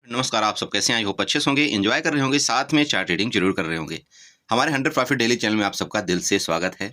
नमस्कार, आप सब कैसे हैं? आई होप अच्छे से होंगे, एंजॉय कर रहे होंगे, साथ में चार्ट रीडिंग जरूर कर रहे होंगे। हमारे 100 प्रॉफिट डेली चैनल में आप सबका दिल से स्वागत है।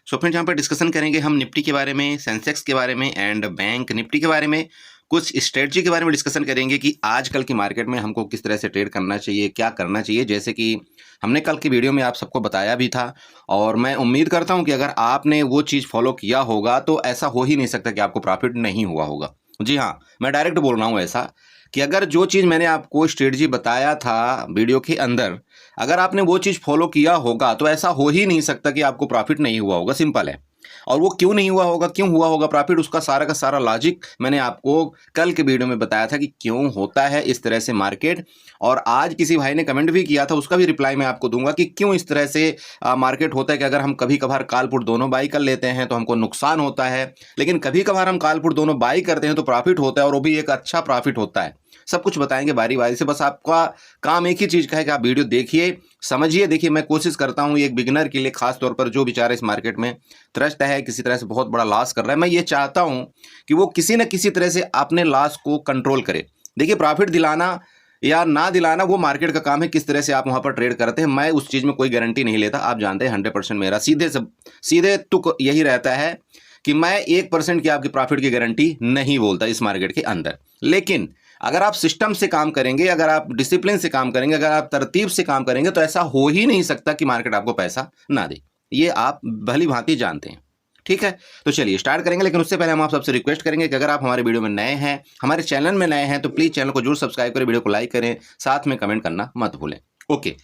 सो फ्रेंड्स, यहाँ पर डिस्कशन करेंगे हम निफ्टी के बारे में, सेंसेक्स के बारे में एंड बैंक निफ्टी के बारे में, कुछ स्ट्रेटजी के बारे में डिस्कशन करेंगे कि आजकल की मार्केट में हमको किस तरह से ट्रेड करना चाहिए, क्या करना चाहिए। जैसे कि हमने कल की वीडियो में आप सबको बताया भी था और मैं उम्मीद करता हूँ कि अगर आपने वो चीज़ फॉलो किया होगा तो ऐसा हो ही नहीं सकता कि आपको प्रॉफिट नहीं हुआ होगा। जी हाँ, मैं डायरेक्ट बोल रहा हूँ ऐसा कि अगर जो चीज़ मैंने आपको स्ट्रेटजी बताया था वीडियो के अंदर, अगर आपने वो चीज़ फॉलो किया होगा तो ऐसा हो ही नहीं सकता कि आपको प्रॉफिट नहीं हुआ होगा। सिंपल है। और वो क्यों नहीं हुआ होगा, क्यों हुआ होगा प्रॉफिट, उसका सारा का सारा लॉजिक मैंने आपको कल के वीडियो में बताया था कि क्यों होता है इस तरह से मार्केट। और आज किसी भाई ने कमेंट भी किया था, उसका भी रिप्लाई मैं आपको दूंगा कि क्यों इस तरह से मार्केट होता है कि अगर हम कभी कभार कॉल पुट दोनों बाई कर लेते हैं तो हमको नुकसान होता है, लेकिन कभी कभार हम कॉल पुट दोनों बाई करते हैं तो प्रॉफिट होता है और वो भी एक अच्छा प्रॉफिट होता है। सब कुछ बताएंगे बारी बारी से। बस आपका काम एक ही चीज़ का है कि आप वीडियो देखिए, समझिए। देखिए, मैं कोशिश करता हूँ एक बिगिनर के लिए, खास तौर पर जो बेचारा इस मार्केट में ट्रस्ट है, किसी तरह से बहुत बड़ा लॉस कर रहा है, मैं ये चाहता हूँ कि वो किसी न किसी तरह से अपने लॉस को कंट्रोल करे। देखिए, प्रॉफिट दिलाना या ना दिलाना वो मार्केट का काम है, किस तरह से आप वहाँ पर ट्रेड करते हैं। मैं उस चीज़ में कोई गारंटी नहीं लेता, आप जानते हैं। 100% मेरा सीधे तुक यही रहता है कि मैं 1% की आपकी प्रॉफिट की गारंटी नहीं बोलता इस मार्केट के अंदर। लेकिन अगर आप सिस्टम से काम करेंगे, अगर आप डिसिप्लिन से काम करेंगे, अगर आप तरतीब से काम करेंगे तो ऐसा हो ही नहीं सकता कि मार्केट आपको पैसा ना दे। ये आप भली भांति जानते हैं। ठीक है, तो चलिए स्टार्ट करेंगे। लेकिन उससे पहले हम आप सबसे रिक्वेस्ट करेंगे कि अगर आप हमारे वीडियो में नए हैं, हमारे चैनल में नए हैं, तो प्लीज़ चैनल को जरूर सब्सक्राइब करें, वीडियो को लाइक करें, साथ में कमेंट करना मत भूलें। ओके,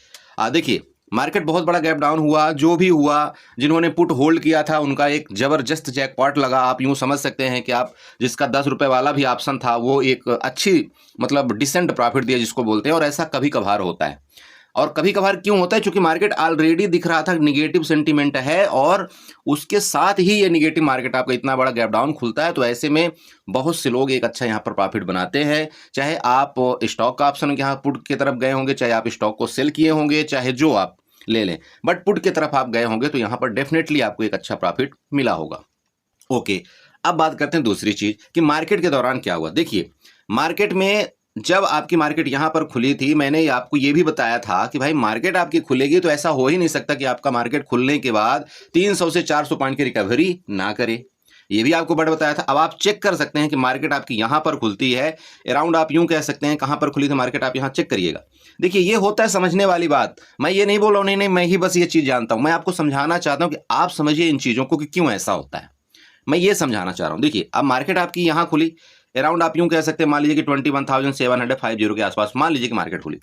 देखिए, मार्केट बहुत बड़ा गैप डाउन हुआ। जो भी हुआ, जिन्होंने पुट होल्ड किया था उनका एक जबरदस्त जैकपॉट लगा। आप यूं समझ सकते हैं कि आप जिसका 10 रुपए वाला भी ऑप्शन था वो एक अच्छी मतलब डिसेंट प्रॉफिट दिया जिसको बोलते हैं। और ऐसा कभी कभार होता है। और कभी कभार क्यों होता है? क्योंकि मार्केट ऑलरेडी दिख रहा था निगेटिव सेंटीमेंट है और उसके साथ ही ये निगेटिव मार्केट आपका इतना बड़ा गैप डाउन खुलता है। तो ऐसे में बहुत से लोग एक अच्छा यहाँ पर प्रॉफिट बनाते हैं। चाहे आप स्टॉक का ऑप्शन यहाँ पुट की तरफ गए होंगे, चाहे आप स्टॉक को सेल किए होंगे, चाहे जो आप ले लें, बट पुट की तरफ आप गए होंगे तो यहाँ पर डेफिनेटली आपको एक अच्छा प्रॉफिट मिला होगा। ओके, अब बात करते हैं दूसरी चीज कि मार्केट के दौरान क्या हुआ। देखिए, मार्केट में जब आपकी मार्केट यहां पर खुली थी, मैंने आपको यह भी बताया था कि भाई मार्केट आपकी खुलेगी तो ऐसा हो ही नहीं सकता कि आपका मार्केट खुलने के बाद 300 से 400 पॉइंट की रिकवरी ना करे। ये भी आपको बड़ा बताया था। अब आप चेक कर सकते हैं कि मार्केट आपकी यहां पर खुलती है अराउंड, आप यूं कह सकते हैं कहां पर खुली थी मार्केट, आप यहां चेक करिएगा। देखिए, ये होता है समझने वाली बात। मैं ये नहीं बोल रहा हूं, नहीं, मैं ही बस ये चीज जानता हूं। मैं आपको समझाना चाहता हूं कि आप समझिए इन चीजों को कि क्यों ऐसा होता है। मैं ये समझाना चाह रहा हूं। देखिए, अब मार्केट आपकी यहां खुली अराउंड, आप यूं कह सकते हैं, मान लीजिए कि 21,750 के आसपास मान लीजिए कि मार्केट खुली।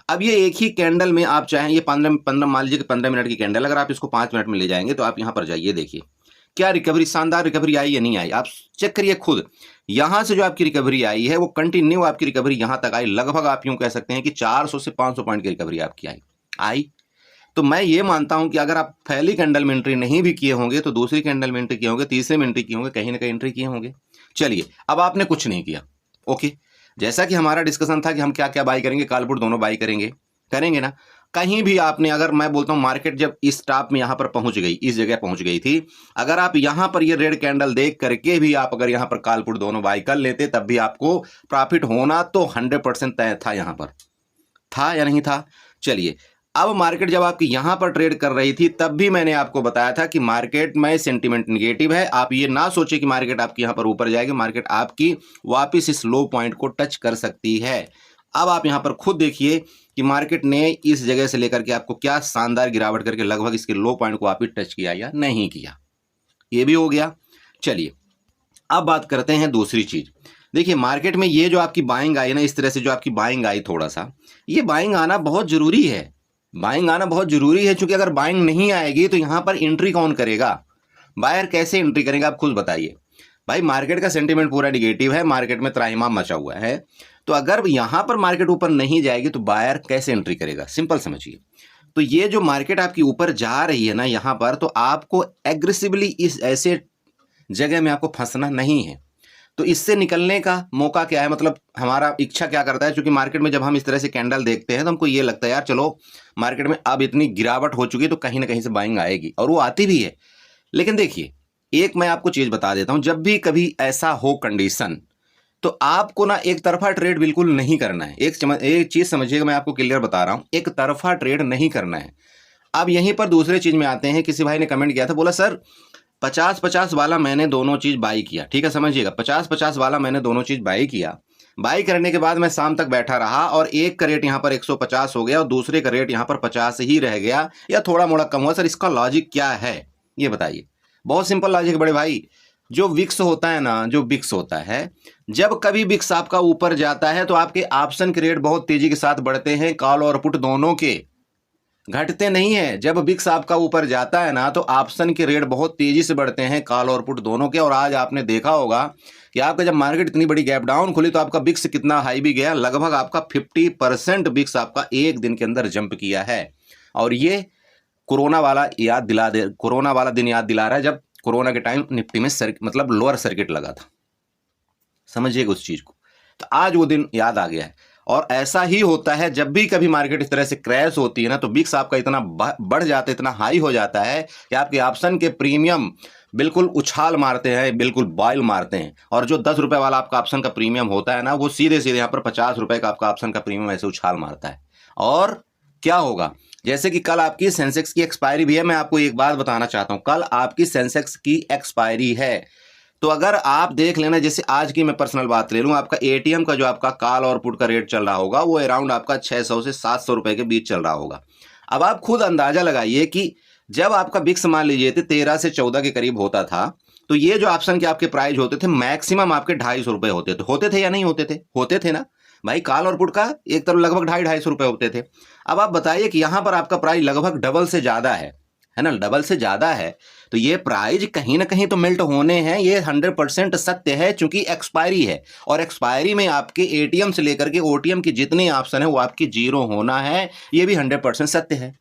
अब ये एक ही कैंडल में आप चाहें, ये 15 मान लीजिए कि 15 मिनट की कैंडल, अगर आप इसको 5 मिनट में ले जाएंगे तो आप यहां पर जाइए, देखिए क्या रिकवरी, शानदार रिकवरी आई या नहीं आई, आप चेक करिए खुद। यहां से जो आपकी रिकवरी आई है वो कंटिन्यू आपकी रिकवरी यहां तक आई। लगभग आप यूं कह सकते हैं कि 400 से 500 पॉइंट की रिकवरी आपकी आई। तो मैं ये मानता हूं कि अगर आप पहली कैंडल में एंट्री नहीं भी किए होंगे तो दूसरी कैंडल में एंट्री किए होंगे, तीसरे में एंट्री किए होंगे, कहीं ना कहीं एंट्री किए होंगे। चलिए, अब आपने कुछ नहीं किया। ओके, जैसा कि हमारा डिस्कशन था कि हम क्या क्या बाई करेंगे, कॉल पुट दोनों बाई करेंगे, करेंगे ना। कहीं भी आपने, अगर मैं बोलता हूं मार्केट जब इस टॉप में यहां पर पहुंच गई, इस जगह पहुंच गई थी, अगर आप यहां पर ये रेड कैंडल देख करके भी आप अगर यहां पर कॉल पुट दोनों बाई कर लेते तब भी आपको प्रॉफिट होना तो 100% तय था। यहां पर था या नहीं था? चलिए, अब मार्केट जब आपकी यहां पर ट्रेड कर रही थी तब भी मैंने आपको बताया था कि मार्केट में सेंटीमेंट निगेटिव है। आप ये ना सोचे कि मार्केट आपकी यहां पर ऊपर जाएगी, मार्केट आपकी वापस इस लो पॉइंट को टच कर सकती है। अब आप यहां पर खुद देखिए कि मार्केट ने इस जगह से लेकर के आपको क्या शानदार गिरावट करके लगभग इसके लो पॉइंट को वापस टच किया या नहीं किया। ये भी हो गया। चलिए, अब बात करते हैं दूसरी चीज। देखिए, मार्केट में ये जो आपकी बाइंग आई ना, इस तरह से जो आपकी बाइंग आई, थोड़ा सा ये बाइंग आना बहुत जरूरी है। बाइंग आना बहुत जरूरी है, क्योंकि अगर बाइंग नहीं आएगी तो यहां पर एंट्री कौन करेगा? बायर कैसे एंट्री करेगा, आप खुद बताइए। भाई, मार्केट का सेंटीमेंट पूरा निगेटिव है, मार्केट में त्राहिमाम मचा हुआ है। तो अगर यहां पर मार्केट ऊपर नहीं जाएगी तो बायर कैसे एंट्री करेगा? सिंपल समझिए। तो ये जो मार्केट आपकी ऊपर जा रही है ना यहां पर, तो आपको एग्रेसिवली इस ऐसे जगह में आपको फंसना नहीं है। तो इससे निकलने का मौका क्या है, मतलब हमारा इच्छा क्या करता है? क्योंकि मार्केट में जब हम इस तरह से कैंडल देखते हैं तो हमको ये लगता है यार चलो मार्केट में अब इतनी गिरावट हो चुकी है तो कहीं ना कहीं से बाइंग आएगी, और वो आती भी है। लेकिन देखिए, एक मैं आपको चीज बता देता हूं, जब भी कभी ऐसा हो कंडीशन तो आपको ना एक तरफा ट्रेड बिल्कुल नहीं करना है। एक चीज़ समझिएगा, मैं आपको क्लियर बता रहा हूँ, एक तरफा ट्रेड नहीं करना है। अब यहीं पर दूसरे चीज़ में आते हैं। किसी भाई ने कमेंट किया था, बोला सर 50-50 वाला मैंने दोनों चीज़ बाई किया। ठीक है, समझिएगा, 50-50 वाला मैंने दोनों चीज़ बाई किया। बाई करने के बाद मैं शाम तक बैठा रहा और एक का रेट यहाँ पर 150 हो गया और दूसरे का रेट यहाँ पर 50 ही रह गया या थोड़ा मोड़ा कम हुआ। सर इसका लॉजिक क्या है ये बताइए। बहुत सिंपल लॉजिक है बड़े भाई। जो विक्स होता है ना, जो विक्स होता है, जब कभी विक्स आपका ऊपर जाता है तो आपके ऑप्शन के रेट बहुत तेजी के साथ बढ़ते हैं, कॉल और पुट दोनों के, घटते नहीं है। जब विक्स आपका ऊपर जाता है ना तो ऑप्शन के रेट बहुत तेजी से बढ़ते हैं, कॉल और पुट दोनों के। और आज आपने देखा होगा कि आपका जब मार्केट इतनी बड़ी गैप डाउन खुली तो आपका विक्स कितना हाई भी गया, लगभग आपका 50% विक्स आपका एक दिन के अंदर जंप किया है। और ये कोरोना वाला दिन याद दिला रहा है, जब कोरोना के टाइम निफ्टी में मतलब लोअर सर्किट लगा था। समझिएगा उस चीज को। तो आज वो दिन याद आ गया है। और ऐसा ही होता है जब भी कभी मार्केट इस तरह से क्रैश होती है ना, तो विक्स आपका इतना बढ़ जाता है, इतना हाई हो जाता है कि आपके ऑप्शन के प्रीमियम बिल्कुल उछाल मारते हैं, बिल्कुल बॉयल मारते हैं। और जो 10 रुपए वाला आपका ऑप्शन का प्रीमियम होता है ना, वो सीधे सीधे यहाँ पर 50 रुपए का आपका ऑप्शन का प्रीमियम ऐसे उछाल मारता है। और क्या होगा, जैसे कि कल आपकी सेंसेक्स की एक्सपायरी भी है। मैं आपको एक बात बताना चाहता हूं, कल आपकी सेंसेक्स की एक्सपायरी है। तो अगर आप देख लेना, जैसे आज की मैं पर्सनल बात ले लूं, आपका एटीएम का जो आपका कॉल और पुट का रेट चल रहा होगा वो अराउंड आपका 600 से 700 रुपए के बीच चल रहा होगा। अब आप खुद अंदाजा लगाइए कि जब आपका बिक्स मान लीजिए 13 से 14 के करीब होता था, तो ये जो ऑप्शन के आपके प्राइस होते थे मैक्सिमम आपके 250 रुपए होते थे या नहीं होते थे ना भाई। कॉल और पुट का एक तरफ लगभग 250-250 रुपए होते थे। अब आप बताइए कि यहां पर आपका प्राइस लगभग डबल से ज्यादा है ना, डबल से ज्यादा है। तो ये प्राइस कहीं ना कहीं तो मेल्ट होने हैं, ये 100% सत्य है, चूंकि एक्सपायरी है। और एक्सपायरी में आपके एटीएम से लेकर के ओटीएम की जितने ऑप्शन है वो आपकी जीरो होना है, ये भी 100% सत्य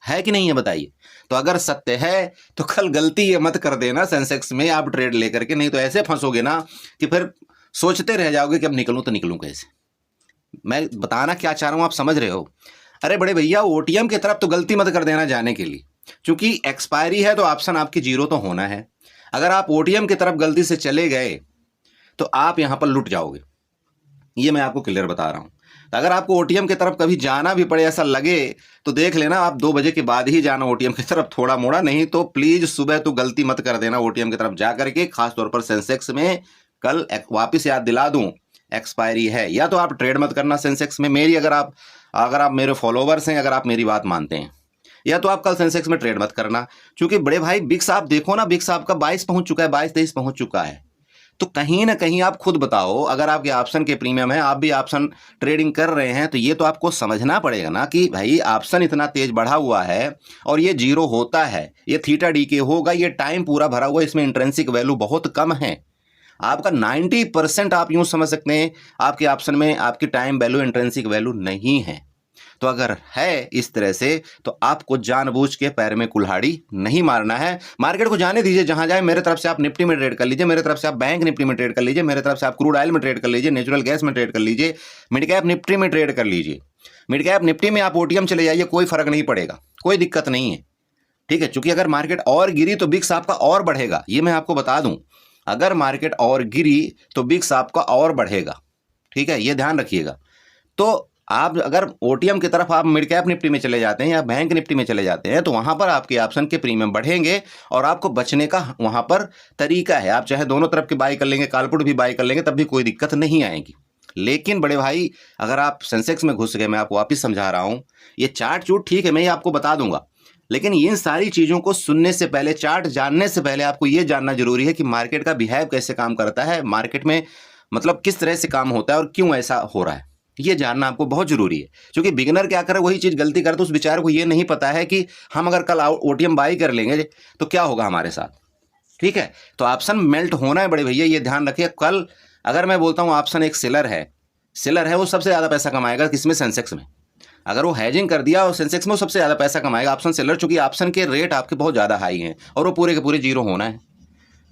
है कि नहीं है बताइए। तो अगर सत्य है तो कल गलती ये मत कर देना सेंसेक्स में आप ट्रेड लेकर के, नहीं तो ऐसे फंसोगे ना कि फिर सोचते रह जाओगे कि अब निकलूं तो निकलूं कैसे। मैं बताना क्या चाह रहा हूं आप समझ रहे हो। अरे बड़े भैया, ओटीएम की तरफ तो गलती मत कर देना जाने के लिए, क्योंकि एक्सपायरी है तो ऑप्शन आपकी जीरो तो होना है। अगर आप ओटीएम की तरफ गलती से चले गए तो आप यहां पर लुट जाओगे, ये मैं आपको क्लियर बता रहा हूं। तो अगर आपको ओटीएम की तरफ कभी जाना भी पड़े ऐसा लगे तो देख लेना आप 2 बजे के बाद ही जाना ओटीएम की तरफ, थोड़ा मोड़ा नहीं तो प्लीज सुबह तो गलती मत कर देना ओटीएम की तरफ जा करके। खासतौर पर सेंसेक्स में कल वापिस याद दिला दूं, एक्सपायरी है। या तो आप ट्रेड मत करना सेंसेक्स में, मेरी अगर आप मेरे फॉलोवर्स हैं, अगर आप मेरी बात मानते हैं, या तो आप कल सेंसेक्स में ट्रेड मत करना। क्योंकि बड़े भाई बिक्स आप देखो ना, बिक्स आपका 22 पहुंच चुका है, 22-23 पहुंच चुका है। तो कहीं ना कहीं आप खुद बताओ, अगर आपके ऑप्शन के प्रीमियम है, आप भी ऑप्शन ट्रेडिंग कर रहे हैं, तो ये तो आपको समझना पड़ेगा ना कि भाई ऑप्शन इतना तेज बढ़ा हुआ है और ये जीरो होता है, ये थीटा डी के होगा, ये टाइम पूरा भरा हुआ है, इसमें इंट्रिंसिक वैल्यू बहुत कम है। आपका 90% आप यूं समझ सकते हैं आपके ऑप्शन में आपकी टाइम वैल्यू, इंट्रिंसिक वैल्यू नहीं है। तो अगर है इस तरह से तो आपको जानबूझ के पैर में कुल्हाड़ी नहीं मारना है। मार्केट को जाने दीजिए जहां जाए। मेरे तरफ से आप निफ्टी में ट्रेड कर लीजिए, मेरे तरफ से आप बैंक निफ्टी में ट्रेड कर लीजिए, मेरे तरफ से आप क्रूड ऑयल में ट्रेड कर लीजिए, नेचुरल गैस में ट्रेड कर लीजिए, मिड कैप निफ्टी में ट्रेड कर लीजिए। मिड कैप निफ्टी में आप ओटीएम चले जाइए, कोई फर्क नहीं पड़ेगा, कोई दिक्कत नहीं है। ठीक है, चूंकि अगर मार्केट और गिरी तो बिक्स आपका और बढ़ेगा, ये मैं आपको बता दूं। अगर मार्केट और गिरी तो बिक्स आपका और बढ़ेगा। ठीक है, ये ध्यान रखिएगा। तो आप अगर ओटीएम की तरफ आप मिड कैप निफ्टी में चले जाते हैं या बैंक निफ्टी में चले जाते हैं तो वहां पर आपके ऑप्शन के प्रीमियम बढ़ेंगे और आपको बचने का वहां पर तरीका है। आप चाहे दोनों तरफ के बाई कर लेंगे, कॉल पुट भी बाई कर लेंगे, तब भी कोई दिक्कत नहीं आएगी। लेकिन बड़े भाई, अगर आप सेंसेक्स में घुस गए, मैं आपको वापिस समझा रहा हूं, ये चार्ट चूट ठीक है, मैं ये आपको बता दूंगा, लेकिन इन सारी चीजों को सुनने से पहले, चार्ट जानने से पहले आपको ये जानना जरूरी है कि मार्केट का बिहेव कैसे काम करता है, मार्केट में मतलब किस तरह से काम होता है और क्यों ऐसा हो रहा है, ये जानना आपको बहुत जरूरी है। क्योंकि बिगिनर क्या करे, वही चीज गलती करे, तो उस बेचारे को ये नहीं पता है कि हम अगर कल ओटीएम बाई कर लेंगे तो क्या होगा हमारे साथ। ठीक है, तो ऑप्शन मेल्ट होना है बड़े भैया, ये ध्यान रखिए। कल अगर मैं बोलता हूं ऑप्शन एक सेलर है, वो सबसे ज्यादा पैसा कमाएगा किसमें, सेंसेक्स में। अगर वो हैजिंग कर दिया और सेंसेक्स में वो सबसे ज्यादा पैसा कमाएगा, ऑप्शन सेलर, चूंकि ऑप्शन के रेट आपके बहुत ज्यादा हाई हैं और वो पूरे के पूरे जीरो होना है।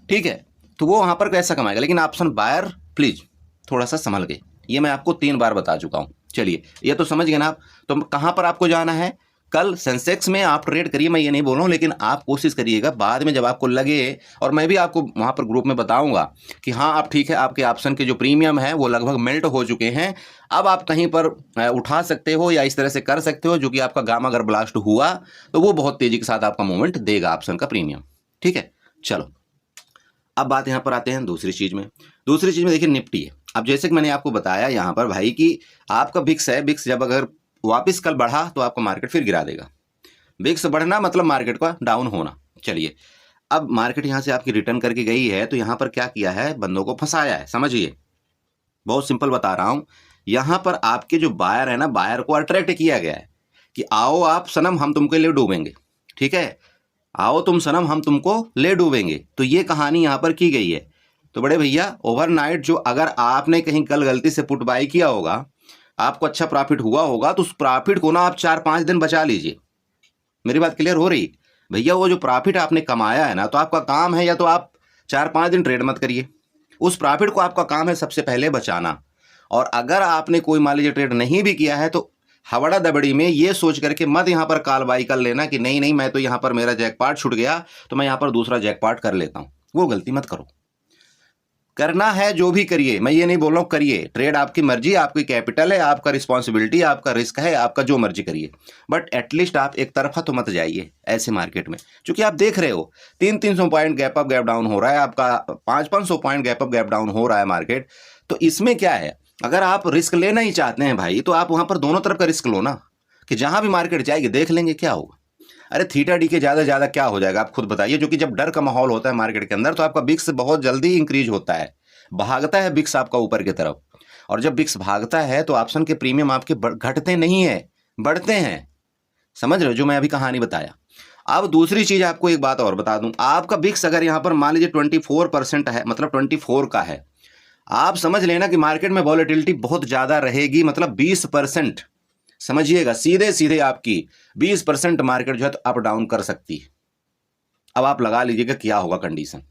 ठीक है, तो वो वहां पर पैसा कमाएगा। लेकिन ऑप्शन बायर प्लीज थोड़ा सा संभल गए, ये मैं आपको 3 बार बता चुका हूं। चलिए, ये तो समझ गए ना आप। तो कहां पर आपको जाना है, कल सेंसेक्स में आप ट्रेड करिए, मैं ये नहीं बोल रहा हूँ, लेकिन आप कोशिश करिएगा बाद में जब आपको लगे, और मैं भी आपको वहाँ पर ग्रुप में बताऊंगा कि हाँ आप ठीक है, आपके ऑप्शन के जो प्रीमियम है वो लगभग मेल्ट हो चुके हैं, अब आप कहीं पर उठा सकते हो या इस तरह से कर सकते हो, जो कि आपका गामा अगर ब्लास्ट हुआ तो वो बहुत तेजी के साथ आपका मूवमेंट देगा ऑप्शन का प्रीमियम। ठीक है, चलो अब बात यहाँ पर आते हैं दूसरी चीज़ में। दूसरी चीज़ में देखिए निफ्टी है। अब जैसे कि मैंने आपको बताया यहाँ पर भाई कि आपका बिक्स है, बिक्स जब अगर वापस कल बढ़ा तो आपका मार्केट फिर गिरा देगा। बिक्स बढ़ना मतलब मार्केट का डाउन होना। चलिए अब मार्केट यहाँ से आपकी रिटर्न करके गई है, तो यहाँ पर क्या किया है, बंदों को फंसाया है। समझिए, बहुत सिंपल बता रहा हूँ। यहाँ पर आपके जो बायर है ना, बायर को अट्रैक्ट किया गया है कि आओ आप सनम हम तुमके लिए डूबेंगे। ठीक है, आओ तुम सनम हम तुमको ले डूबेंगे। तो ये कहानी यहाँ पर की गई है। तो बड़े भैया ओवरनाइट जो अगर आपने कहीं कल गलती से पुट बाई किया होगा, आपको अच्छा प्रॉफिट हुआ होगा, तो उस प्रॉफिट को ना आप 4-5 दिन बचा लीजिए। मेरी बात क्लियर हो रही भैया? वो जो प्रॉफिट आपने कमाया है ना, तो आपका काम है या तो आप 4-5 दिन ट्रेड मत करिए, उस प्रॉफिट को आपका काम है सबसे पहले बचाना। और अगर आपने कोई मान लीजिए ट्रेड नहीं भी किया है, तो हवड़ा दबड़ी में ये सोच करके मत यहाँ पर काल बाई कर लेना कि नहीं नहीं मैं तो यहाँ पर मेरा जैकपॉट छूट गया तो मैं यहाँ पर दूसरा जैकपॉट कर लेता हूँ। वो गलती मत करो। करना है जो भी करिए, मैं ये नहीं बोल रहा हूँ करिए, ट्रेड आपकी मर्जी, आपकी कैपिटल है, आपका रिस्पॉन्सिबिलिटी, आपका रिस्क है, आपका जो मर्जी करिए, बट एटलीस्ट आप एक तरफा तो मत जाइए ऐसे मार्केट में। क्योंकि आप देख रहे हो 300-300 point gap up gap down हो रहा है, आपका 500-500 point gap up gap down हो रहा है मार्केट। तो इसमें क्या है, अगर आप रिस्क लेना ही चाहते हैं भाई, तो आप वहां पर दोनों तरफ का रिस्क लो ना, कि जहां भी मार्केट जाएगी देख लेंगे क्या होगा। अरे थीटा डी के ज़्यादा क्या हो जाएगा, आप खुद बताइए। जो कि जब डर का माहौल होता है मार्केट के अंदर, तो आपका बिक्स बहुत जल्दी इंक्रीज होता है, भागता है बिक्स आपका ऊपर की तरफ। और जब बिक्स भागता है तो ऑप्शन के प्रीमियम आपके घटते नहीं है, बढ़ते हैं। समझ रहे हो जो मैं अभी कहानी बताया। अब दूसरी चीज आपको एक बात और बता दूं, आपका बिक्स अगर यहां पर मान लीजिए 24% है, मतलब 24 का है, आप समझ लेना कि मार्केट में वॉलेटिलिटी बहुत ज्यादा रहेगी, मतलब 20%। समझिएगा, सीधे सीधे आपकी 20% मार्केट जो है तो अप डाउन कर सकती है। अब आप लगा लीजिएगा क्या होगा कंडीशन।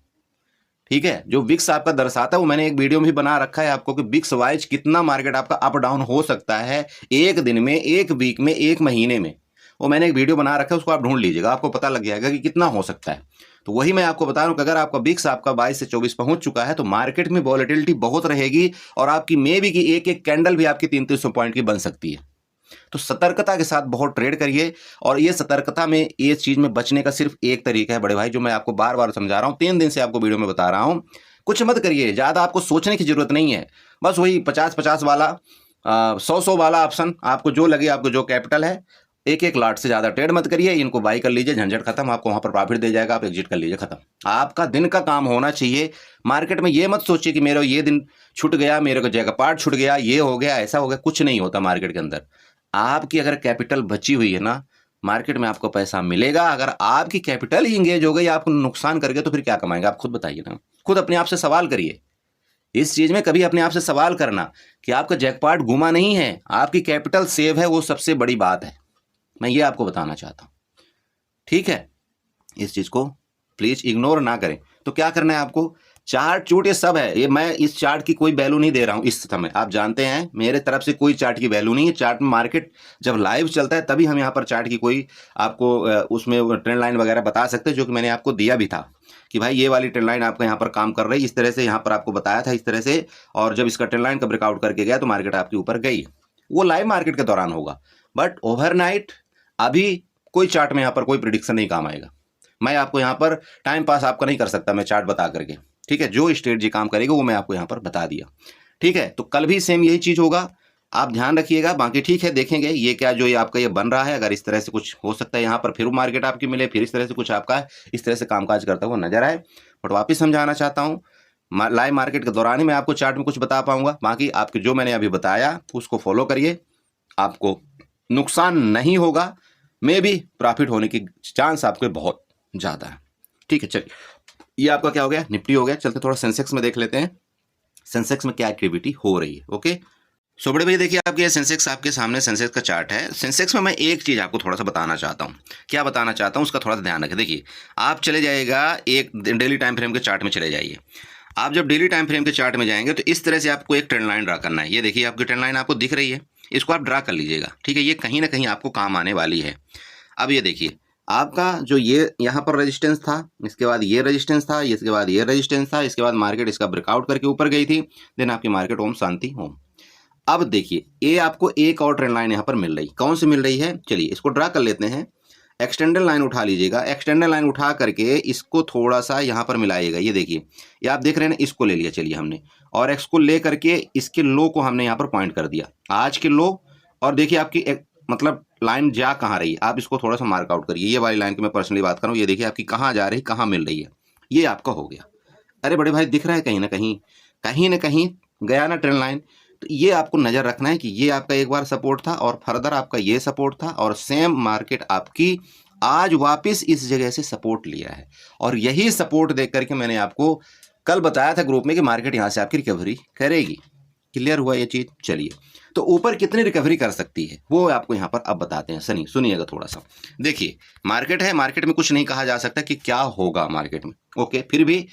ठीक है, जो विक्स आपका दर्शाता है वो मैंने एक वीडियो में भी बना रखा है आपको कि विक्स वाइज कितना मार्केट आपका अप डाउन हो सकता है एक दिन में, एक वीक में, एक महीने में। वो मैंने एक वीडियो बना रखा है, उसको आप ढूंढ लीजिएगा, आपको पता लग जाएगा कि कितना हो सकता है। तो वही मैं आपको बता रहा हूँ कि अगर आपका विक्स आपका 22 से 24 पहुंच चुका है तो मार्केट में वॉलेटिलिटी बहुत रहेगी, और आपकी मे बी की एक एक कैंडल भी आपकी 300 पॉइंट की बन सकती है। तो सतर्कता के साथ बहुत ट्रेड करिए। और ये सतर्कता में, ये चीज में बचने का सिर्फ एक तरीका है बड़े भाई, जो मैं आपको बार बार समझा रहा हूँ, 3 दिन से आपको वीडियो में बता रहा हूँ। कुछ मत करिए, ज्यादा आपको सोचने की जरूरत नहीं है। बस वही 50-50 वाला, 100-100 वाला ऑप्शन, आपको जो लगे, आपको जो कैपिटल है, एक एक लाट से ज्यादा ट्रेड मत करिए, इनको बाई कर लीजिए, झंझट खत्म, आपको वहां पर प्रॉफिट दे जाएगा, आप एग्जिट कर लीजिए, खत्म। आपका दिन का काम होना चाहिए मार्केट में। ये मत सोचिए कि मेरा ये दिन छूट गया, मेरे को जैकपॉट छूट गया, ये हो गया, ऐसा हो गया, कुछ नहीं होता मार्केट के अंदर। आपकी अगर कैपिटल बची हुई है ना, मार्केट में आपको पैसा मिलेगा। अगर आपकी कैपिटल ही इंगेज हो गई, आपको नुकसान कर गए, तो फिर क्या कमाएंगे आप खुद बताइए ना। खुद अपने आप से सवाल करिए, इस चीज में कभी अपने आप से सवाल करना कि आपका जैकपॉट घुमा नहीं है, आपकी कैपिटल सेव है, वो सबसे बड़ी बात है। मैं ये आपको बताना चाहता हूं, ठीक है? इस चीज को प्लीज इग्नोर ना करें। तो क्या करना है आपको, चार्ट चूट ये सब है, ये मैं इस चार्ट की कोई वैल्यू नहीं दे रहा हूं इस समय। आप जानते हैं मेरे तरफ से कोई चार्ट की वैल्यू नहीं है। चार्ट में मार्केट जब लाइव चलता है तभी हम यहाँ पर चार्ट की कोई आपको उसमें ट्रेंड लाइन वगैरह बता सकते हैं, जो कि मैंने आपको दिया भी था कि भाई ये वाली ट्रेंड लाइन आपका यहाँ पर काम कर रही है, इस तरह से यहाँ पर आपको बताया था इस तरह से। और जब इसका ट्रेंड लाइन का ब्रेकआउट करके गया तो मार्केट आपके ऊपर गई, वो लाइव मार्केट के दौरान होगा। बट ओवरनाइट अभी कोई चार्ट में यहाँ पर कोई प्रिडिक्शन नहीं काम आएगा। मैं आपको यहाँ पर टाइम पास आपका नहीं कर सकता मैं चार्ट बता करके, ठीक है? जो स्ट्रेटजी काम करेगा वो मैं आपको यहाँ पर बता दिया, ठीक है? तो कल भी सेम यही चीज होगा, आप ध्यान रखिएगा। बाकी ठीक है, देखेंगे ये क्या जो ये आपका ये बन रहा है, अगर इस तरह से कुछ हो सकता है यहाँ पर फिर मार्केट आपकी मिले, फिर इस तरह से कुछ आपका इस तरह से कामकाज करता हुआ नजर आए। बट वापिस समझाना चाहता हूँ, लाइव मार्केट के दौरान ही मैं आपको चार्ट में कुछ बता पाऊंगा। बाकी आपके जो मैंने अभी बताया उसको फॉलो करिए, आपको नुकसान नहीं होगा, मे भी प्रॉफिट होने की चांस आपके बहुत ज्यादा है, ठीक है? चलिए, ये आपका क्या हो गया, निफ्टी हो गया। चलते थोड़ा सेंसेक्स में देख लेते हैं, सेंसेक्स में क्या एक्टिविटी हो रही है। ओके, सो बड़े भाई देखिए, आपके सेंसेक्स आपके सामने सेंसेक्स का चार्ट है। सेंसेक्स में मैं एक चीज आपको थोड़ा सा बताना चाहता हूँ। क्या बताना चाहता हूँ उसका थोड़ा सा ध्यान रखें। देखिए, आप चले जाइएगा एक डेली टाइम फ्रेम के चार्ट में चले जाइए। आप जब डेली टाइम फ्रेम के चार्ट में जाएंगे तो इस तरह से आपको एक ट्रेंड लाइन ड्रा करना है। ये देखिए आपकी ट्रेंड लाइन आपको दिख रही है, इसको आप ड्रा कर लीजिएगा, ठीक है? ये कहीं ना कहीं आपको काम आने वाली है। अब ये देखिए आपका जो ये यहाँ पर रेजिस्टेंस था, इसके बाद ये रेजिस्टेंस था, इसके बाद ये रेजिस्टेंस था, इसके बाद मार्केट इसका ब्रेकआउट करके ऊपर गई थी, देन आपकी मार्केट ओम शांति ओम। अब देखिए ये आपको एक और ट्रेंड लाइन यहाँ पर मिल रही, कौन सी मिल रही है, चलिए इसको ड्रा कर लेते हैं। एक्सटेंडर लाइन उठा लीजिएगा, एक्सटेंडर लाइन उठा करके इसको थोड़ा सा यहाँ पर मिलाइएगा। ये देखिए ये आप देख रहे हैं ना, इसको ले लिया चलिए हमने, और एक्स को ले करके इसके लो को हमने यहाँ पर पॉइंट कर दिया, आज के लो। और देखिए आपकी मतलब लाइन जा कहाँ रही है, आप इसको थोड़ा सा मार्क आउट करिए। ये वाली लाइन की मैं पर्सनली बात कर रहा हूँ, ये देखिए आपकी कहाँ जा रही, कहाँ मिल रही है, ये आपका हो गया। अरे बड़े भाई दिख रहा है कहीं ना कहीं, कहीं ना कहीं गया ना ट्रेंड लाइन। तो ये आपको नज़र रखना है कि ये आपका एक बार सपोर्ट था और फर्दर आपका ये सपोर्ट था, और सेम मार्केट आपकी आज वापस इस जगह से सपोर्ट लिया है। और यही सपोर्ट देख करके मैंने आपको कल बताया था ग्रुप में कि मार्केट यहाँ से आपकी रिकवरी करेगी। क्लियर हुआ ये चीज़? चलिए तो ऊपर कितनी रिकवरी कर सकती है वो आपको यहाँ पर अब बताते हैं। सुनिएगा थोड़ा सा। देखिए मार्केट है, मार्केट में कुछ नहीं कहा जा सकता कि क्या होगा मार्केट में, ओके, फिर भी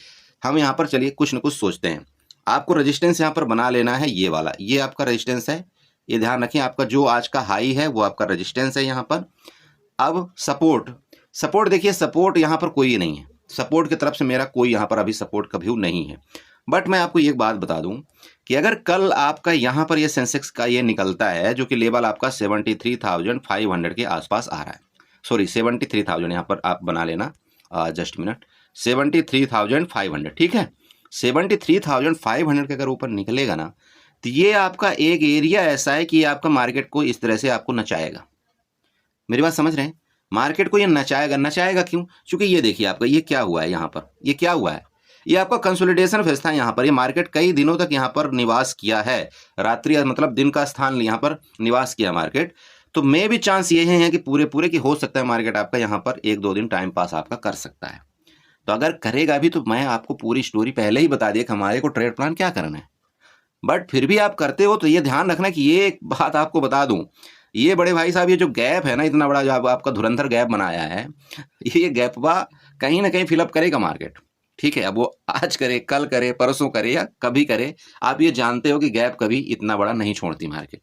हम यहाँ पर चलिए कुछ न कुछ सोचते हैं। आपको रेजिस्टेंस यहाँ पर बना लेना है, ये वाला, ये आपका रेजिस्टेंस है, ये ध्यान रखिए। आपका जो आज का हाई है वो आपका रेजिस्टेंस है यहाँ पर। अब सपोर्ट देखिए, सपोर्ट यहाँ पर कोई नहीं है, सपोर्ट की तरफ से मेरा कोई यहाँ पर अभी सपोर्ट कभी नहीं है। बट मैं आपको एक बात बता दूं कि अगर कल आपका यहाँ पर ये सेंसेक्स का ये निकलता है जो कि लेवल आपका 73,500 के आसपास आ रहा है, सॉरी 73,000 यहाँ पर आप बना लेना, जस्ट मिनट, 73,500, ठीक है। 73,500 के अगर ऊपर निकलेगा ना, तो ये आपका एक एरिया ऐसा है कि ये आपका मार्केट को इस तरह से आपको नचाएगा। मेरी बात समझ रहे हैं? मार्केट को ये नचाएगा क्यों? क्योंकि ये देखिए आपका ये क्या हुआ है यहाँ पर, ये क्या हुआ है, ये आपका कंसोलिडेशन फेज था। यहाँ पर ये मार्केट कई दिनों तक यहाँ पर निवास किया है, रात्रि मतलब दिन का स्थान यहाँ पर निवास किया मार्केट। तो मे भी चांस ये है कि पूरे कि हो सकता है मार्केट आपका यहाँ पर 1-2 दिन टाइम पास आपका कर सकता है। तो अगर करेगा भी तो मैं आपको पूरी स्टोरी पहले ही बता दिया कि हमारे को ट्रेड प्लान क्या करना है। बट फिर भी आप करते हो तो ये ध्यान रखना कि ये एक बात आपको बता दूं, ये बड़े भाई साहब ये जो गैप है ना, इतना बड़ा जो आपका धुरंधर गैप बनाया है, ये गैप कहीं ना कहीं फिलअप करेगा मार्केट, ठीक है। अब वो आज करे, कल करे, परसों करे या कभी करे, आप ये जानते हो कि गैप कभी इतना बड़ा नहीं छोड़ती मार्केट,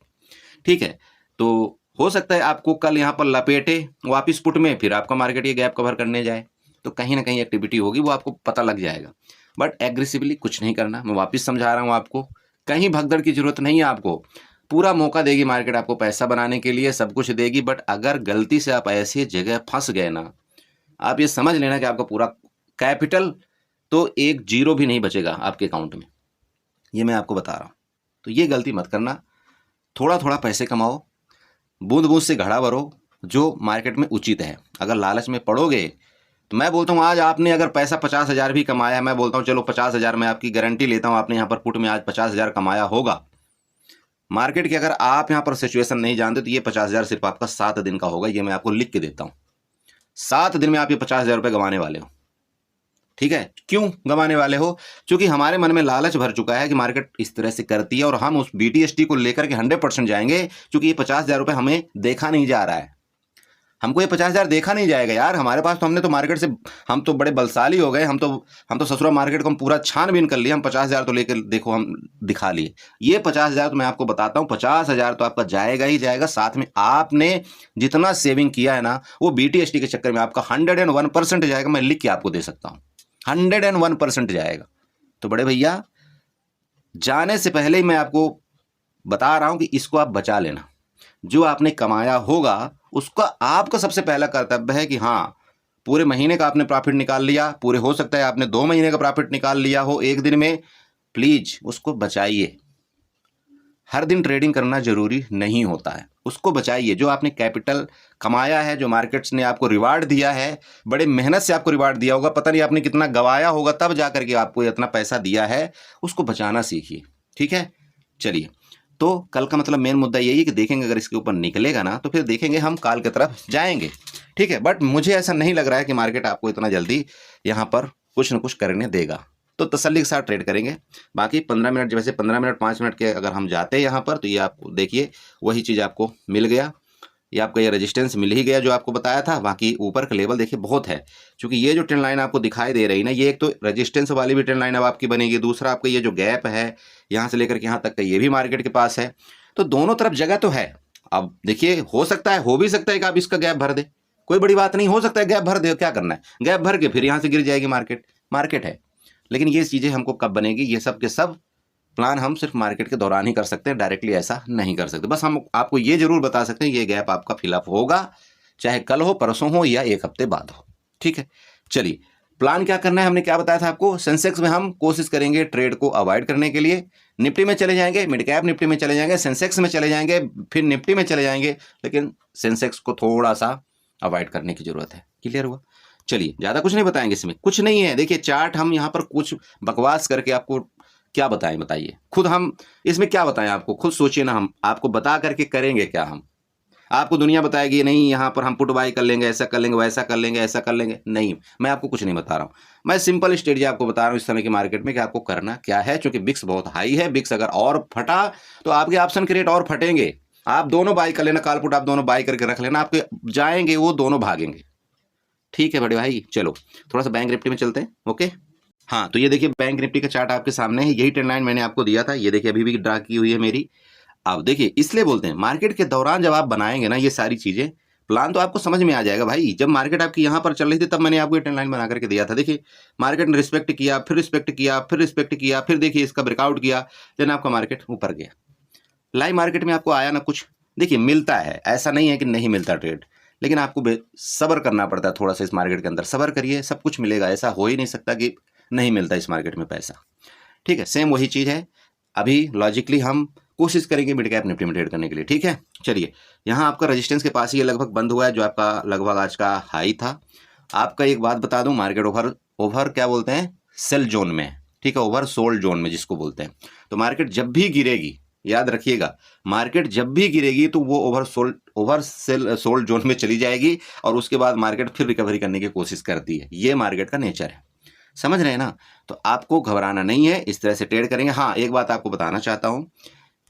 ठीक है। तो हो सकता है आपको कल यहाँ पर लपेटे वापिस पुट में, फिर आपका मार्केट ये गैप कवर करने जाए, तो कहीं ना कहीं एक्टिविटी होगी, वो आपको पता लग जाएगा। बट एग्रेसिवली कुछ नहीं करना, मैं वापस समझा रहा हूँ आपको, कहीं भगदड़ की जरूरत नहीं है। आपको पूरा मौका देगी मार्केट आपको पैसा बनाने के लिए, सब कुछ देगी। बट अगर गलती से आप ऐसी जगह फंस गए ना, आप ये समझ लेना कि आपका पूरा कैपिटल तो एक जीरो भी नहीं बचेगा आपके अकाउंट में, ये मैं आपको बता रहा हूँ। तो ये गलती मत करना, थोड़ा थोड़ा पैसे कमाओ, बूंद बूंद से घड़ा भरो, जो मार्केट में उचित है। अगर लालच में पड़ोगे तो मैं बोलता हूँ आज आपने अगर पैसा 50,000 भी कमाया, मैं बोलता हूँ चलो 50,000 मैं आपकी गारंटी लेता हूँ, आपने यहाँ पर पुट में आज 50,000 कमाया होगा। मार्केट की अगर आप यहाँ पर सिचुएशन नहीं जानते तो ये 50,000 सिर्फ आपका 7 दिन का होगा, ये मैं आपको लिख के देता हूँ। 7 दिन में आप ये 50,000 रुपये गंवाने वाले हो, ठीक है। क्यों गंवाने वाले हो? क्योंकि हमारे मन में लालच भर चुका है कि मार्केट इस तरह से करती है और हम उस BTST को लेकर के 100% जाएंगे, क्योंकि ये 50,000 रुपये हमें देखा नहीं जा रहा है। हमको ये 50,000 देखा नहीं जाएगा यार हमारे पास, तो हमने तो मार्केट से, हम तो बड़े बलशाली हो गए, हम तो ससुरा मार्केट को हम पूरा छानबीन कर लिया, हम 50,000 तो लेकर देखो हम दिखा लिए। ये 50,000 तो मैं आपको बताता हूँ, 50,000 तो आपका जाएगा ही जाएगा। साथ में आपने जितना सेविंग किया है ना, वो BTST के चक्कर में आपका 101% जाएगा। मैं लिख के आपको दे सकता हूँ, 101% जाएगा। तो बड़े भैया जाने से पहले ही मैं आपको बता रहा हूँ कि इसको आप बचा लेना। जो आपने कमाया होगा उसका आपका सबसे पहला कर्तव्य है कि हाँ, पूरे महीने का आपने प्रॉफिट निकाल लिया, पूरे हो सकता है आपने 2 महीने का प्रॉफिट निकाल लिया हो एक दिन में, प्लीज उसको बचाइए। हर दिन ट्रेडिंग करना जरूरी नहीं होता है, उसको बचाइए। जो आपने कैपिटल कमाया है, जो मार्केट्स ने आपको रिवार्ड दिया है, बड़े मेहनत से आपको रिवार्ड दिया होगा, पता नहीं आपने कितना गवाया होगा तब जाकर के आपको इतना पैसा दिया है, उसको बचाना सीखिए, ठीक है। चलिए, तो कल का मतलब मेन मुद्दा यही है कि देखेंगे अगर इसके ऊपर निकलेगा ना तो फिर देखेंगे हम काल की तरफ जाएंगे, ठीक है। बट मुझे ऐसा नहीं लग रहा है कि मार्केट आपको इतना जल्दी यहाँ पर कुछ न कुछ करने देगा, तो तसल्ली के साथ ट्रेड करेंगे। बाकी 15 मिनट, जैसे 15 मिनट 5 मिनट के अगर हम जाते हैं यहाँ पर, तो ये आप देखिए वही चीज़ आपको मिल गया, ये आपका ये रेजिस्टेंस मिल ही गया जो आपको बताया था। बाकी ऊपर का लेवल देखिए बहुत है, क्योंकि ये जो ट्रेंड लाइन आपको दिखाई दे रही ना, ये एक तो रेजिस्टेंस वाली भी ट्रेंड लाइन अब आपकी बनेगी, दूसरा आपका ये जो गैप है यहाँ से लेकर के यहाँ तक का, ये भी मार्केट के पास है। तो दोनों तरफ जगह तो है। अब देखिए हो सकता है, हो भी सकता है कि आप इसका गैप भर दे, कोई बड़ी बात नहीं, हो सकता है गैप भर दे, क्या करना है, गैप भर के फिर यहाँ से गिर जाएगी मार्केट, मार्केट है। लेकिन ये चीज़ें हमको कब बनेगी, ये सब के सब प्लान हम सिर्फ मार्केट के दौरान ही कर सकते हैं, डायरेक्टली ऐसा नहीं कर सकते। बस हम आपको ये जरूर बता सकते हैं ये गैप आपका फिलअप होगा, चाहे कल हो, परसों हो या एक हफ्ते बाद हो, ठीक है। चलिए प्लान क्या करना है, हमने क्या बताया था आपको, सेंसेक्स में हम कोशिश करेंगे ट्रेड को अवॉइड करने के लिए, निफ्टी में चले जाएंगे, मिड कैप निफ्टी में चले जाएंगे, सेंसेक्स में चले जाएंगे, फिर निफ्टी में चले जाएंगे, लेकिन सेंसेक्स को थोड़ा सा अवॉइड करने की जरूरत है। क्लियर हुआ? चलिए ज़्यादा कुछ नहीं बताएंगे, इसमें कुछ नहीं है। देखिए चार्ट हम यहाँ पर कुछ बकवास करके आपको क्या बताएं, बताइए खुद, हम इसमें क्या बताएं आपको, खुद सोचिए ना, हम आपको बता करके करेंगे क्या, हम आपको दुनिया बताएगी नहीं यहाँ पर हम पुट बाई कर लेंगे, ऐसा कर लेंगे, वैसा कर लेंगे, ऐसा कर लेंगे, नहीं, मैं आपको कुछ नहीं बता रहा हूँ। मैं सिंपल स्ट्रेटजी आपको बता रहा हूँ इस समय की मार्केट में कि आपको करना क्या है, क्योंकि बिक्स बहुत हाई है, बिक्स अगर और फटा तो आपके ऑप्शन के रेट और फटेंगे। आप दोनों बाई कर लेना, कॉल पुट आप दोनों बाई करके रख लेना, आपके जाएंगे वो दोनों भागेंगे। ठीक है बड़े भाई, चलो थोड़ा सा बैंक निफ्टी में चलते हैं। ओके हाँ, तो ये देखिए बैंक निफ्टी का चार्ट आपके सामने है, यही ट्रेंड लाइन मैंने आपको दिया था, ये देखिए अभी भी ड्रा की हुई है मेरी। अब देखिए इसलिए बोलते हैं मार्केट के दौरान जब आप बनाएंगे ना ये सारी चीजें, प्लान तो आपको समझ में आ जाएगा भाई। जब मार्केट आपकी यहाँ पर चल रही थी तब मैंने आपको ट्रेंड लाइन बना करके दिया था। देखिए मार्केट ने रिस्पेक्ट किया, फिर रिस्पेक्ट किया, फिर रिस्पेक्ट किया, फिर देखिए इसका ब्रेकआउट किया, देन आपका मार्केट ऊपर गया। लाइव मार्केट में आपको आया ना कुछ, देखिए मिलता है, ऐसा नहीं है कि नहीं मिलता ट्रेड, लेकिन आपको सब्र करना पड़ता है थोड़ा सा इस मार्केट के अंदर। सब्र करिए, सब कुछ मिलेगा, ऐसा हो ही नहीं सकता कि नहीं मिलता इस मार्केट में पैसा। ठीक है, सेम वही चीज़ है। अभी लॉजिकली हम कोशिश करेंगे मिड कैप निफ्टी में ट्रेड करने के लिए। ठीक है, चलिए यहाँ आपका रेजिस्टेंस के पास ही ये लगभग बंद हुआ है, जो आपका लगभग आज का हाई था। आपका एक बात बता दूं, मार्केट ओवर क्या बोलते हैं, सेल जोन में, ठीक है, ओवर सोल्ड जोन में जिसको बोलते हैं। तो मार्केट जब भी गिरेगी, याद रखिएगा, मार्केट जब भी गिरेगी तो वो ओवर सेल सोल्ड जोन में चली जाएगी और उसके बाद मार्केट फिर रिकवरी करने की कोशिश करती है। ये मार्केट का नेचर है, समझ रहे हैं ना। तो आपको घबराना नहीं है, इस तरह से ट्रेड करेंगे। हाँ एक बात आपको बताना चाहता हूं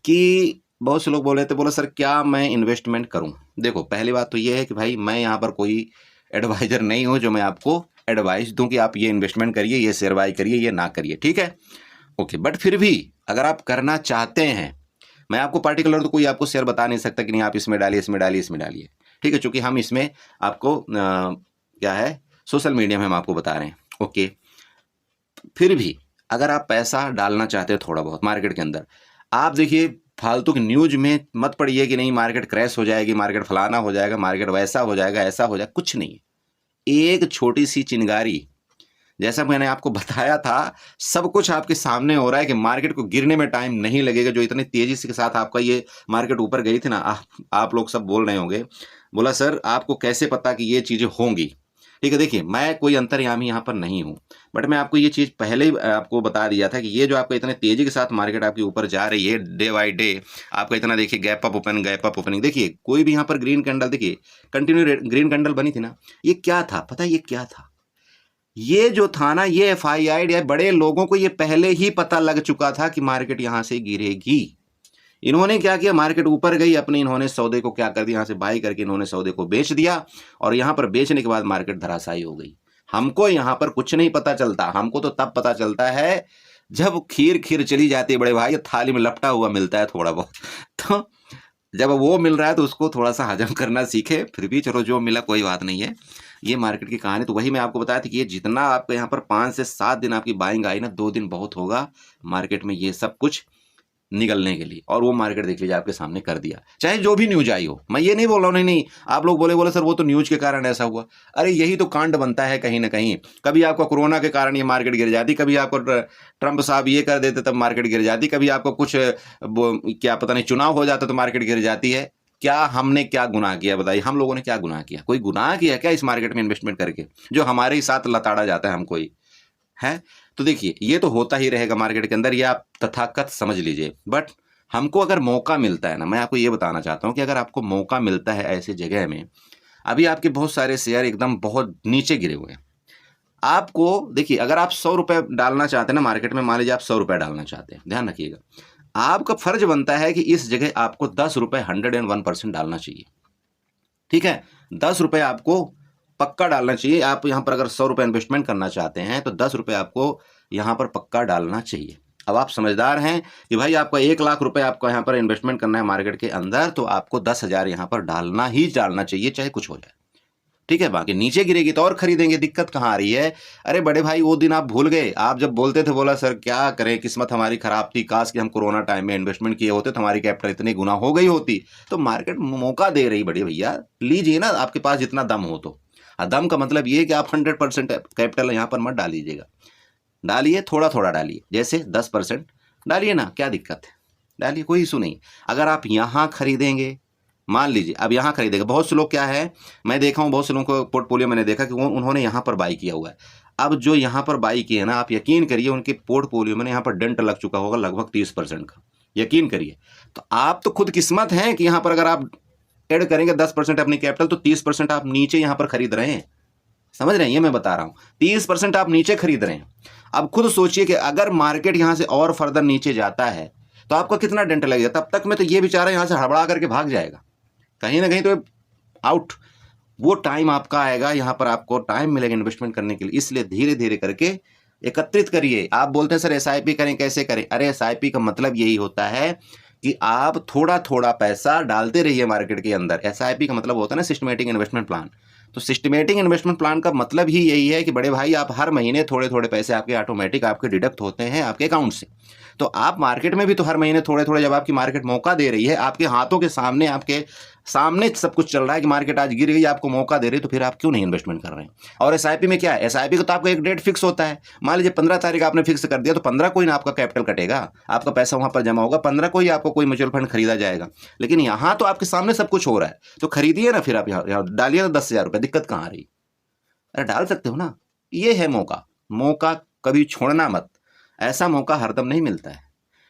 कि बहुत से लोग बोल रहे थे, बोला सर क्या मैं इन्वेस्टमेंट करूं। देखो पहली बात तो ये है कि भाई मैं यहाँ पर कोई एडवाइजर नहीं हूं जो मैं आपको एडवाइस दूं कि आप ये इन्वेस्टमेंट करिए, ये शेयर बाय करिए, ये ना करिए। ठीक है, ओके, बट फिर भी अगर आप करना चाहते हैं, मैं आपको पार्टिकुलर तो कोई आपको शेयर बता नहीं सकता कि नहीं आप इसमें डालिए, इसमें डालिए, इसमें डालिए। ठीक है, चूंकि हम इसमें आपको क्या है, सोशल मीडिया में हम आपको बता रहे हैं। ओके, फिर भी अगर आप पैसा डालना चाहते हैं थोड़ा बहुत मार्केट के अंदर, आप देखिए फालतू की न्यूज में मत पड़िए कि नहीं मार्केट क्रैश हो जाएगी, मार्केट फलाना हो जाएगा, मार्केट वैसा हो जाएगा, ऐसा हो जाएगा, कुछ नहीं। एक छोटी सी चिंगारी, जैसा मैंने आपको बताया था, सब कुछ आपके सामने हो रहा है कि मार्केट को गिरने में टाइम नहीं लगेगा। जो इतनी तेजी के साथ आपका ये मार्केट ऊपर गई थी ना, आप लोग सब बोल रहे होंगे, बोला सर आपको कैसे पता कि ये चीजें होंगी। ठीक है, देखिए मैं कोई अंतर्यामी यहाँ पर नहीं हूँ, बट मैं आपको ये चीज़ पहले ही आपको बता दिया था कि ये जो आपका इतने तेजी के साथ मार्केट आपकी ऊपर जा रही है, डे बाय डे आपका इतना, देखिए gap up open, gap up opening, देखिए कोई भी यहाँ पर ग्रीन कैंडल, देखिए कंटिन्यू ग्रीन कैंडल बनी थी ना, ये क्या था पता है, ये क्या था, ये जो था ना, ये FII या बड़े लोगों को ये पहले ही पता लग चुका था कि मार्केट यहाँ से गिरेगी। इन्होंने क्या किया, मार्केट ऊपर गई, अपने इन्होंने सौदे को क्या कर दिया, यहाँ से बाई करके इन्होंने सौदे को बेच दिया, और यहाँ पर बेचने के बाद मार्केट धराशायी हो गई। हमको यहाँ पर कुछ नहीं पता चलता, हमको तो तब पता चलता है जब खीर चली जाती है बड़े भाई, थाली में लपटा हुआ मिलता है थोड़ा बहुत, तो जब वो मिल रहा है तो उसको थोड़ा सा हजम करना सीखे। फिर भी चलो जो मिला कोई बात नहीं है, ये मार्केट की कहानी। तो वही मैं आपको बताया था कि ये जितना आपके यहाँ पर 5 से 7 दिन आपकी बाइंग आई ना, 2 दिन बहुत होगा मार्केट में ये सब कुछ निकलने के लिए, और वो मार्केट देख लीजिए आपके सामने कर दिया, चाहे जो भी न्यूज आई हो। मैं ये नहीं बोल रहा हूँ, नहीं आप लोग बोले सर वो तो न्यूज के कारण ऐसा हुआ, अरे यही तो कांड बनता है कहीं ना कहीं। कभी आपको कोरोना के कारण ये मार्केट गिर जाती, कभी आपको ट्रंप साहब ये कर देते तब मार्केट गिर जाती, कभी आपको कुछ क्या पता नहीं चुनाव हो जाता तो मार्केट गिर जाती है। क्या हमने क्या गुनाह किया बताइए, हम लोगों ने क्या गुनाह किया, कोई गुनाह किया क्या इस मार्केट में इन्वेस्टमेंट करके, जो हमारे ही साथ लताड़ा जाता है हमको ही है। तो देखिए ये तो होता ही रहेगा मार्केट के अंदर, ये आप तथाकथ समझ लीजिए। बट हमको अगर मौका मिलता है ना, मैं आपको ये बताना चाहता हूँ कि अगर आपको मौका मिलता है ऐसे जगह में, अभी आपके बहुत सारे शेयर एकदम बहुत नीचे गिरे हुए हैं, आपको देखिए अगर आप 100 रुपये डालना चाहते हैं ना मार्केट में, मान लीजिए आप 100 रुपये डालना चाहते हैं, ध्यान रखिएगा, आपका फर्ज बनता है कि इस जगह आपको 10 रुपये 101% डालना चाहिए। ठीक है, 10 रुपये आपको पक्का डालना चाहिए। आप यहाँ पर अगर 100 रुपये इन्वेस्टमेंट करना चाहते हैं तो 10 रुपये आपको यहाँ पर पक्का डालना चाहिए। अब आप समझदार हैं कि भाई आपका 1 लाख रुपए आपको यहाँ पर इन्वेस्टमेंट करना है मार्केट के अंदर, तो आपको 10,000 यहाँ पर डालना ही डालना चाहिए, चाहे कुछ हो जाए। ठीक है, बाकी नीचे गिरेगी तो और खरीदेंगे, दिक्कत कहाँ आ रही है। अरे बड़े भाई वो दिन आप भूल गए, आप जब बोलते थे, बोला सर क्या करें, किस्मत हमारी खराब थी, काश कि हम कोरोना टाइम में इन्वेस्टमेंट किए होते तो हमारी कैपिटल इतनी गुना हो गई होती। तो मार्केट मौका दे रही बड़े भैया, लीजिए ना, आपके पास जितना दम हो तो। दम का मतलब ये है कि आप 100% कैपिटल यहाँ पर मत डालीजिएगा, डालिए थोड़ा थोड़ा डालिए, जैसे 10% डालिए ना, क्या दिक्कत है, डालिए, कोई इशू नहीं। अगर आप यहाँ खरीदेंगे, मान लीजिए अब यहाँ खरीदेगा, बहुत से लोग क्या है, मैं देखा हूँ बहुत से लोगों को पोर्टफोलियो मैंने देखा कि वो उन्होंने यहाँ पर बाई किया हुआ है। अब जो यहाँ पर बाई किए ना, आप यकीन करिए उनके पोर्टफोलियो में यहाँ पर डेंट लग चुका होगा लगभग 30% का, यकीन करिए। तो आप तो खुद किस्मत हैं कि यहाँ पर अगर आप ऐड करेंगे 10% अपनी कैपिटल, तो 30% आप नीचे यहाँ पर खरीद रहे हैं, समझ रहे हैं, ये मैं बता रहा हूँ, 30% आप नीचे खरीद रहे हैं। अब खुद सोचिए कि अगर मार्केट यहाँ से और फर्दर नीचे जाता है तो आपका कितना डेंट लगेगा, तब तक में तो ये बेचारा यहाँ से हड़बड़ा करके भाग जाएगा, कहीं ना कहीं तो आउट। वो टाइम आपका आएगा, यहाँ पर आपको टाइम मिलेगा इन्वेस्टमेंट करने के लिए, इसलिए धीरे धीरे करके एकत्रित करिए। आप बोलते हैं सर एसआईपी करें, कैसे करें, अरे एसआईपी का मतलब यही होता है कि आप थोड़ा थोड़ा पैसा डालते रहिए मार्केट के अंदर। एसआईपी का मतलब होता है ना सिस्टमेटिक इन्वेस्टमेंट प्लान। तो सिस्टमेटिक इन्वेस्टमेंट प्लान का मतलब ही यही है कि बड़े भाई आप हर महीने थोड़े थोड़े पैसे आपके ऑटोमेटिक आपके डिडक्ट होते हैं आपके अकाउंट से। तो आप मार्केट में भी तो हर महीने थोड़े थोड़े, जब आपकी मार्केट मौका दे रही है, आपके हाथों के सामने, आपके सामने सब कुछ चल रहा है कि मार्केट आज गिर गई, आपको मौका दे रही है, तो फिर आप क्यों नहीं इन्वेस्टमेंट कर रहे हैं। और एसआईपी में क्या है, एसआईपी का तो आपका एक डेट फिक्स होता है। मान लीजिए 15 तारीख आपने फिक्स कर दिया, तो 15 को ही ना आपका कैपिटल कटेगा, आपका पैसा वहां पर जमा होगा, 15 को ही आपको कोई म्यूचुअल फंड खरीदा जाएगा। लेकिन यहाँ तो आपके सामने सब कुछ हो रहा है, तो खरीदिए ना, फिर आप यहाँ डालिए ना 10,000 रुपये, दिक्कत कहाँ आ रही। अरे डाल सकते हो ना, ये है मौका, मौका कभी छोड़ना मत, ऐसा मौका हरदम नहीं मिलता है,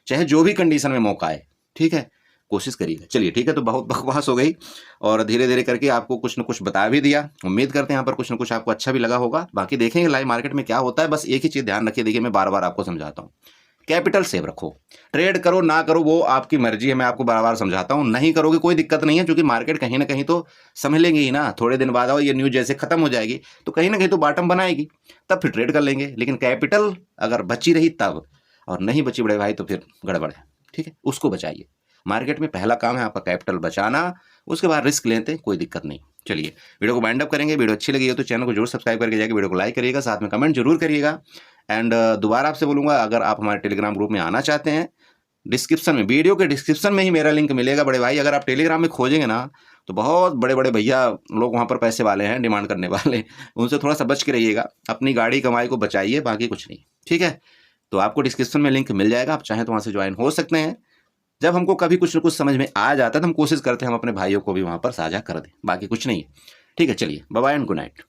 चाहे जो भी कंडीशन में मौका आए, ठीक है, कोशिश करिएगा। चलिए ठीक है, तो बहुत बकवास हो गई और धीरे धीरे करके आपको कुछ न कुछ बता भी दिया। उम्मीद करते हैं यहाँ पर कुछ न कुछ आपको अच्छा भी लगा होगा। बाकी देखेंगे लाइव मार्केट में क्या होता है। बस एक ही चीज़ ध्यान रखिए, देखिए मैं बार बार आपको समझाता हूँ, कैपिटल सेव रखो, ट्रेड करो ना करो वो आपकी मर्जी है, मैं आपको बार बार समझाता हूँ। नहीं करोगे कोई दिक्कत नहीं है, क्योंकि मार्केट कहीं ना कहीं तो समझ लेंगे ही ना, थोड़े दिन बाद आओ ये न्यूज जैसे खत्म हो जाएगी तो कहीं ना कहीं तो बॉटम बनाएगी, तब फिर ट्रेड कर लेंगे। लेकिन कैपिटल अगर बची रही तब, और नहीं बची बड़े भाई तो फिर गड़बड़ है, ठीक है, उसको बचाइए। मार्केट में पहला काम है आपका कैपिटल बचाना, उसके बाद रिस्क लेते हैं, कोई दिक्कत नहीं। चलिए वीडियो को वाइंड अप करेंगे। वीडियो अच्छी लगी हो तो चैनल को जरूर सब्सक्राइब करके जाके वीडियो को लाइक करिएगा, साथ में कमेंट जरूर करिएगा। एंड दोबारा आपसे बोलूँगा, अगर आप हमारे टेलीग्राम ग्रुप में आना चाहते हैं, डिस्क्रिप्शन में, वीडियो के डिस्क्रिप्शन में ही मेरा लिंक मिलेगा बड़े भाई। अगर आप टेलीग्राम में खोजेंगे ना तो बहुत बड़े बड़े भैया लोग वहाँ पर पैसे वाले हैं, डिमांड करने वाले, उनसे थोड़ा सा बच के रहिएगा, अपनी गाड़ी कमाई को बचाइए, बाकी कुछ नहीं, ठीक है। तो आपको डिस्क्रिप्शन में लिंक मिल जाएगा, आप चाहें तो वहाँ से ज्वाइन हो सकते हैं। जब हमको कभी कुछ न कुछ समझ में आ जाता है तो हम कोशिश करते हैं हम अपने भाइयों को भी वहाँ पर साझा कर दें, बाकी कुछ नहीं है, ठीक है। चलिए bye bye and good night.